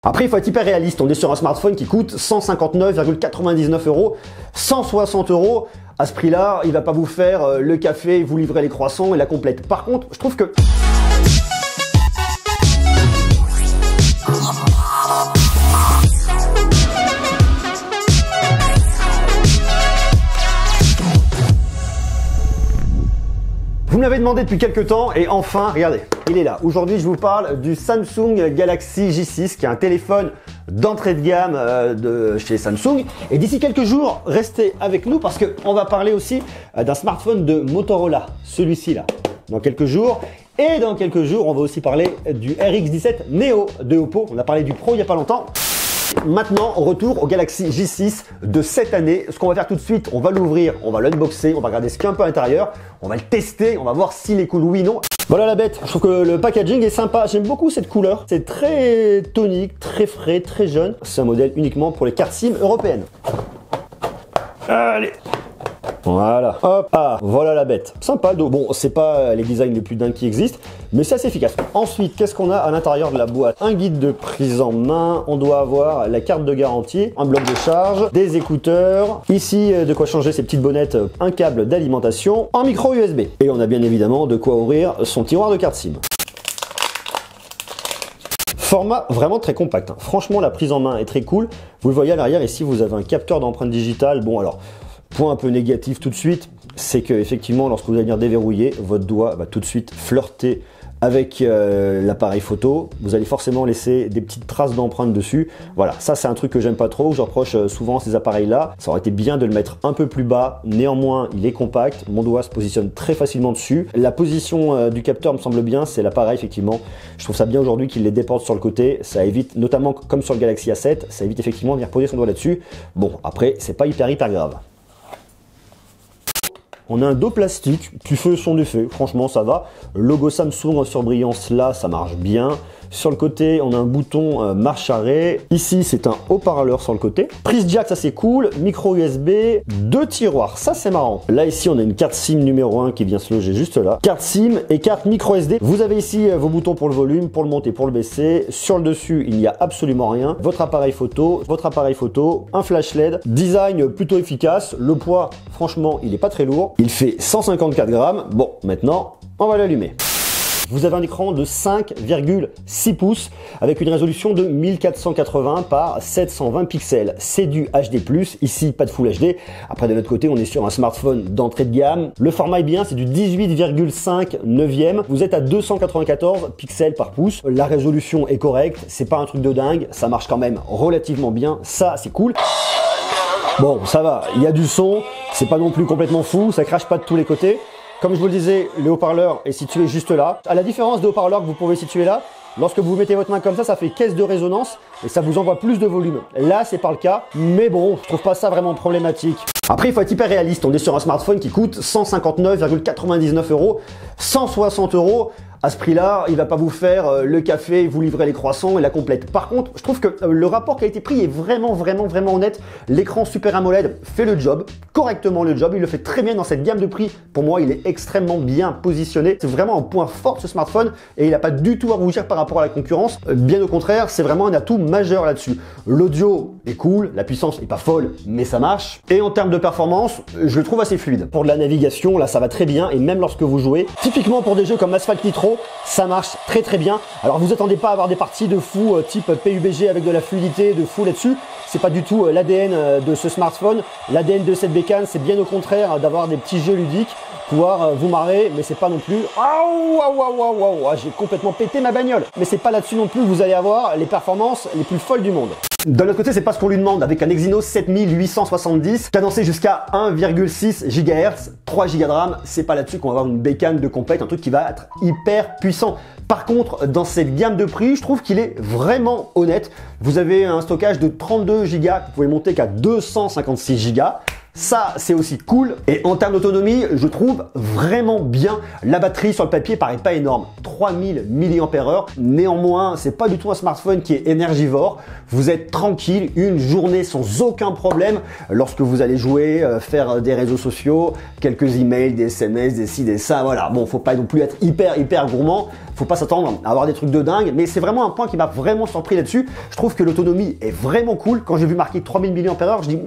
Après, il faut être hyper réaliste. On est sur un smartphone qui coûte 159,99 €, 160 €. À ce prix-là, il va pas vous faire le café, vous livrer les croissants et la complète. Par contre, je trouve que... Vous me l'avez demandé depuis quelques temps et enfin, regardez, il est là. Aujourd'hui, je vous parle du Samsung Galaxy J6 qui est un téléphone d'entrée de gamme de chez Samsung. Et d'ici quelques jours, restez avec nous parce qu'on va parler aussi d'un smartphone de Motorola, celui-ci là, dans quelques jours. Et dans quelques jours, on va aussi parler du RX17 Neo de Oppo. On a parlé du Pro il n'y a pas longtemps. Maintenant, retour au Galaxy J6 de cette année. Ce qu'on va faire tout de suite, on va l'ouvrir, on va l'unboxer, on va regarder ce qu'il y a un peu à l'intérieur, on va le tester, on va voir s'il est cool, oui, non. Voilà la bête, je trouve que le packaging est sympa, j'aime beaucoup cette couleur. C'est très tonique, très frais, très jeune. C'est un modèle uniquement pour les cartes SIM européennes. Allez! Voilà, hop, ah, voilà la bête. Sympa, bon, c'est pas les designs les plus dingues qui existent, mais c'est assez efficace. Ensuite, qu'est-ce qu'on a à l'intérieur de la boîte? Un guide de prise en main, on doit avoir la carte de garantie, un bloc de charge, des écouteurs, ici de quoi changer ses petites bonnettes, un câble d'alimentation, un micro USB. Et on a bien évidemment de quoi ouvrir son tiroir de carte SIM. Format vraiment très compact, hein. Franchement, la prise en main est très cool. Vous le voyez à l'arrière, ici, vous avez un capteur d'empreinte digitale. Bon, alors... point un peu négatif tout de suite, c'est que effectivement lorsque vous allez venir déverrouiller, votre doigt va tout de suite flirter avec l'appareil photo. Vous allez forcément laisser des petites traces d'empreintes dessus. Voilà, ça c'est un truc que j'aime pas trop, je reproche souvent ces appareils là. Ça aurait été bien de le mettre un peu plus bas, néanmoins il est compact, mon doigt se positionne très facilement dessus. La position du capteur me semble bien, c'est l'appareil effectivement. Je trouve ça bien aujourd'hui qu'il les déporte sur le côté, ça évite, notamment comme sur le Galaxy A7, ça évite effectivement de venir poser son doigt là-dessus. Bon, après c'est pas hyper grave. On a un dos plastique qui fait son effet, franchement ça va. Logo Samsung en surbrillance là, ça marche bien. Sur le côté, on a un bouton marche arrêt. Ici, c'est un haut-parleur sur le côté. Prise jack, ça c'est cool. Micro USB, deux tiroirs, ça c'est marrant. Là ici, on a une carte SIM numéro 1 qui vient se loger juste là. Carte SIM et carte micro SD. Vous avez ici vos boutons pour le volume, pour le monter, pour le baisser. Sur le dessus, il n'y a absolument rien. Votre appareil photo, un flash LED. Design plutôt efficace. Le poids, franchement, il n'est pas très lourd. Il fait 154 grammes. Bon, maintenant, on va l'allumer. Vous avez un écran de 5,6 pouces avec une résolution de 1480 par 720 pixels. C'est du HD+, ici pas de Full HD. Après de l'autre côté, on est sur un smartphone d'entrée de gamme. Le format est bien, c'est du 18,5 neuvième. Vous êtes à 294 pixels par pouce. La résolution est correcte, c'est pas un truc de dingue, ça marche quand même relativement bien, ça c'est cool. Bon, ça va, il y a du son, c'est pas non plus complètement fou, ça crache pas de tous les côtés. Comme je vous le disais, le haut-parleur est situé juste là. À la différence des haut-parleurs que vous pouvez situer là, lorsque vous mettez votre main comme ça fait caisse de résonance et ça vous envoie plus de volume. Là, c'est pas le cas, mais bon, je trouve pas ça vraiment problématique. Après, il faut être hyper réaliste. On est sur un smartphone qui coûte 159,99 €, 160 €. À ce prix-là, il va pas vous faire le café, vous livrer les croissants et la complète. Par contre, je trouve que le rapport qualité-prix est vraiment honnête. L'écran Super AMOLED fait le job, correctement le job. Il le fait très bien dans cette gamme de prix. Pour moi, il est extrêmement bien positionné. C'est vraiment un point fort de ce smartphone et il n'a pas du tout à rougir par rapport à la concurrence. Bien au contraire, c'est vraiment un atout majeur là-dessus. L'audio est cool, la puissance est pas folle, mais ça marche. Et en termes de performance, je le trouve assez fluide. Pour de la navigation, là, ça va très bien et même lorsque vous jouez, typiquement pour des jeux comme Asphalt Nitro, ça marche très bien. Alors vous attendez pas à avoir des parties de fou type PUBG avec de la fluidité de fou là-dessus. C'est pas du tout l'ADN de ce smartphone. L'ADN de cette bécane, c'est bien au contraire d'avoir des petits jeux ludiques, pouvoir vous marrer, mais c'est pas non plus j'ai complètement pété ma bagnole. Mais c'est pas là-dessus non plus que vous allez avoir les performances les plus folles du monde. D'un autre côté, c'est pas ce qu'on lui demande avec un Exynos 7870 cadencé jusqu'à 1,6 GHz, 3 Go de RAM. C'est pas là-dessus qu'on va avoir une bécane de compète, un truc qui va être hyper puissant. Par contre, dans cette gamme de prix, je trouve qu'il est vraiment honnête. Vous avez un stockage de 32 Go, vous pouvez monter qu'à 256 Go. Ça, c'est aussi cool. Et en termes d'autonomie, je trouve vraiment bien. La batterie sur le papier paraît pas énorme. 3000 mAh. Néanmoins, c'est pas du tout un smartphone qui est énergivore. Vous êtes tranquille une journée sans aucun problème lorsque vous allez jouer, faire des réseaux sociaux, quelques emails, des SMS, des ci, des ça. Voilà. Bon, faut pas non plus être hyper gourmand. Faut pas s'attendre à avoir des trucs de dingue. Mais c'est vraiment un point qui m'a vraiment surpris là-dessus. Je trouve que l'autonomie est vraiment cool. Quand j'ai vu marquer 3000 mAh, je dis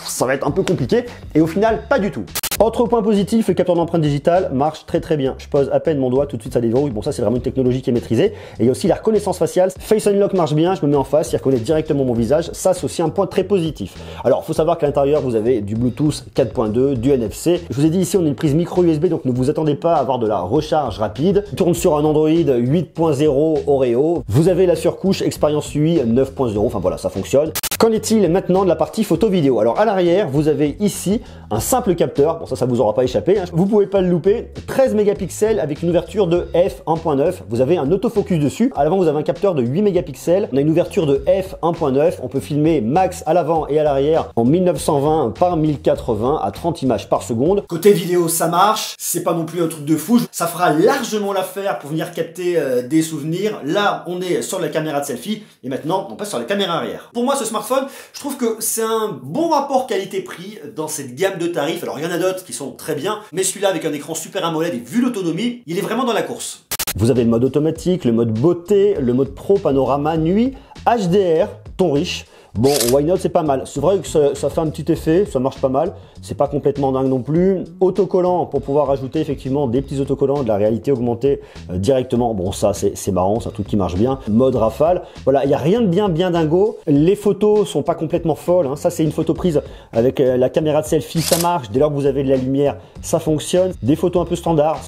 ça va être un peu compliqué. Et au final, pas du tout. Autre point positif, le capteur d'empreinte digitale marche très bien. Je pose à peine mon doigt, tout de suite ça déverrouille. Bon, ça c'est vraiment une technologie qui est maîtrisée. Et il y a aussi la reconnaissance faciale. Face Unlock marche bien, je me mets en face, il reconnaît directement mon visage. Ça c'est aussi un point très positif. Alors, il faut savoir qu'à l'intérieur, vous avez du Bluetooth 4.2, du NFC. Je vous ai dit ici, on a une prise micro USB, donc ne vous attendez pas à avoir de la recharge rapide. Il tourne sur un Android 8.0 Oreo. Vous avez la surcouche Expérience UI 9.0. Enfin voilà, ça fonctionne. Qu'en est-il maintenant de la partie photo-vidéo? Alors à l'arrière, vous avez ici un simple capteur. Bon, ça vous aura pas échappé, hein. Vous pouvez pas le louper. 13 mégapixels avec une ouverture de f1.9. Vous avez un autofocus dessus. À l'avant, vous avez un capteur de 8 mégapixels. On a une ouverture de f1.9. On peut filmer max à l'avant et à l'arrière en 1920 par 1080 à 30 images par seconde. Côté vidéo, ça marche. C'est pas non plus un truc de fou. Ça fera largement l'affaire pour venir capter des souvenirs. Là, on est sur la caméra de selfie et maintenant, on passe sur la caméra arrière. Pour moi, ce smartphone, je trouve que c'est un bon rapport qualité-prix dans cette gamme de tarifs. Alors, il y en a d'autres qui sont très bien, mais celui-là avec un écran Super AMOLED et vu l'autonomie, il est vraiment dans la course. Vous avez le mode automatique, le mode beauté, le mode pro, panorama, nuit, HDR, ton riche. Bon, why not, c'est pas mal. C'est vrai que ça fait un petit effet, ça marche pas mal. C'est pas complètement dingue non plus. Autocollant pour pouvoir ajouter effectivement des petits autocollants, de la réalité augmentée directement. Bon, ça c'est marrant, c'est un truc qui marche bien. Mode rafale. Voilà, il n'y a rien de bien dingo. Les photos sont pas complètement folles, hein. Ça, c'est une photo prise avec la caméra de selfie, ça marche. Dès lors que vous avez de la lumière, ça fonctionne. Des photos un peu standards.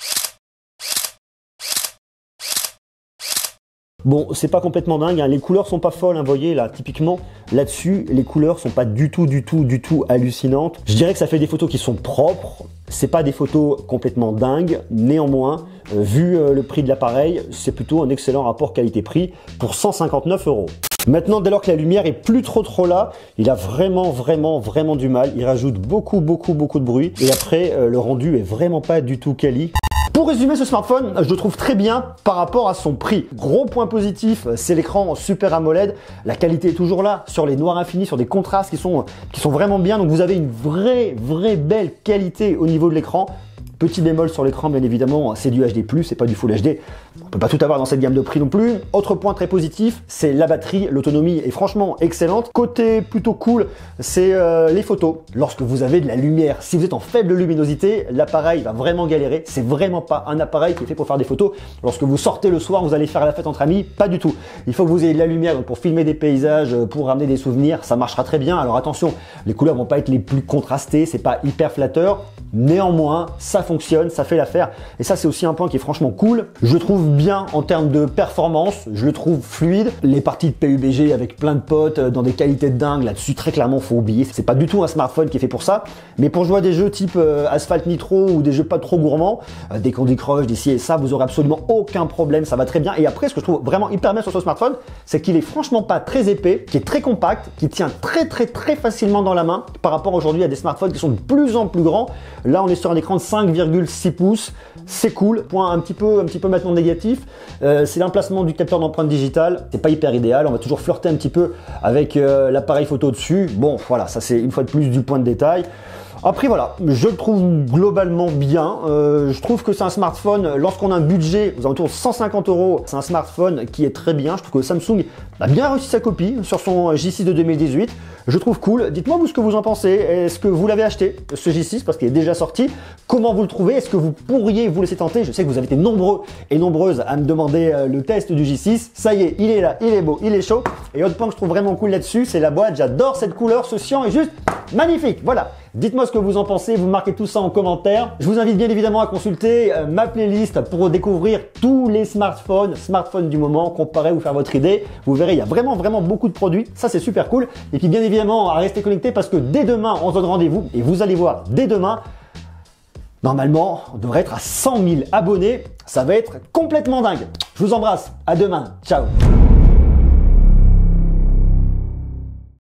Bon, c'est pas complètement dingue, hein. Les couleurs sont pas folles, hein. Vous voyez là, typiquement là-dessus, les couleurs sont pas du tout hallucinantes. Je dirais que ça fait des photos qui sont propres. C'est pas des photos complètement dingues. Néanmoins, vu le prix de l'appareil, c'est plutôt un excellent rapport qualité-prix pour 159 €. Maintenant, dès lors que la lumière est plus trop là, il a vraiment du mal. Il rajoute beaucoup de bruit. Et après, le rendu est vraiment pas du tout quali. Pour résumer ce smartphone, je le trouve très bien par rapport à son prix. Gros point positif, c'est l'écran Super AMOLED. La qualité est toujours là, sur les noirs infinis, sur des contrastes qui sont vraiment bien. Donc vous avez une vraie belle qualité au niveau de l'écran. Petit bémol sur l'écran, bien évidemment, c'est du HD+, c'est pas du Full HD. On peut pas tout avoir dans cette gamme de prix non plus. Autre point très positif, c'est la batterie. L'autonomie est franchement excellente. Côté plutôt cool, c'est les photos. Lorsque vous avez de la lumière, si vous êtes en faible luminosité, l'appareil va vraiment galérer. C'est vraiment pas un appareil qui est fait pour faire des photos. Lorsque vous sortez le soir, vous allez faire la fête entre amis, pas du tout. Il faut que vous ayez de la lumière donc pour filmer des paysages, pour ramener des souvenirs, ça marchera très bien. Alors attention, les couleurs vont pas être les plus contrastées, c'est pas hyper flatteur. Néanmoins, ça fonctionne, ça fait l'affaire. Et ça, c'est aussi un point qui est franchement cool. Je le trouve bien en termes de performance, je le trouve fluide. Les parties de PUBG avec plein de potes dans des qualités de dingue, là-dessus, très clairement, faut oublier. C'est pas du tout un smartphone qui est fait pour ça. Mais pour jouer à des jeux type Asphalt Nitro ou des jeux pas trop gourmands, des Candy Crush, des ci et ça, vous aurez absolument aucun problème, ça va très bien. Et après, ce que je trouve vraiment hyper bien sur ce smartphone, c'est qu'il est franchement pas très épais, qui est très compact, qui tient très facilement dans la main par rapport aujourd'hui à des smartphones qui sont de plus en plus grands. Là, on est sur un écran de 5,6 pouces. C'est cool. Point un petit peu maintenant négatif, c'est l'emplacement du capteur d'empreinte digitale. C'est pas hyper idéal. On va toujours flirter un petit peu avec l'appareil photo dessus. Bon, voilà, ça c'est une fois de plus du point de détail. Après voilà, je le trouve globalement bien. Je trouve que c'est un smartphone, lorsqu'on a un budget aux alentours de 150 €, c'est un smartphone qui est très bien. Je trouve que Samsung a bien réussi sa copie sur son J6 de 2018. Je trouve cool. Dites-moi vous ce que vous en pensez. Est-ce que vous l'avez acheté, ce J6, parce qu'il est déjà sorti? Comment vous le trouvez? Est-ce que vous pourriez vous laisser tenter? Je sais que vous avez été nombreux et nombreuses à me demander le test du J6. Ça y est, il est là, il est beau, il est chaud. Et autre point que je trouve vraiment cool là-dessus, c'est la boîte. J'adore cette couleur, ce cyan est juste magnifique. Voilà. Dites-moi ce que vous en pensez, vous marquez tout ça en commentaire. Je vous invite bien évidemment à consulter ma playlist pour découvrir tous les smartphones du moment, comparer ou faire votre idée. Vous verrez, il y a vraiment beaucoup de produits, ça c'est super cool. Et puis bien évidemment, à rester connecté parce que dès demain, on se donne rendez-vous et vous allez voir, dès demain, normalement, on devrait être à 100 000 abonnés. Ça va être complètement dingue. Je vous embrasse, à demain, ciao.